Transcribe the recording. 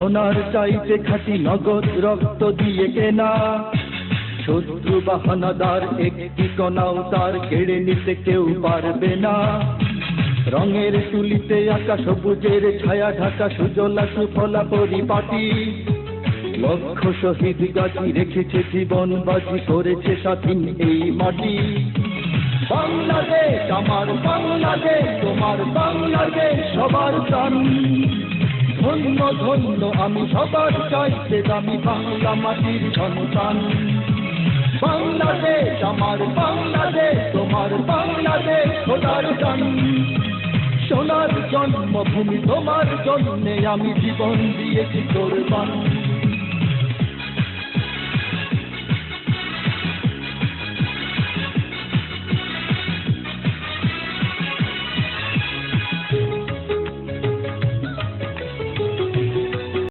সোনার চাইতে খাঁটি নগদ রক্ত দিয়ে কেনা, শত্রু বাহানাদার একটি কণাও তার কেড়ে নিতে কেউ পারবে না। রঙের তুলিতে আঁকা সবুজের ছায়া ঢাকা সুজলা সুফলা পরিপাটি, লক্ষ শহীদ গাজী রেখেছে জীবন বাজি, করেছে স্বাধীন এই মাটি। বাংলাদেশ আমার বাংলাদেশ, তোমার বাংলাদেশ সবার প্রাণ। ধন্য ধন্য আমি সবার চাইতে দামি বাংলা মাটির সন্তান। বাংলাদেশ আমার বাংলাদেশ, তোমার বাংলাদেশ খোদার গান। সোনার জন্মভূমি তোমার জন্যে আমি জীবন দিয়েছি কোরবান।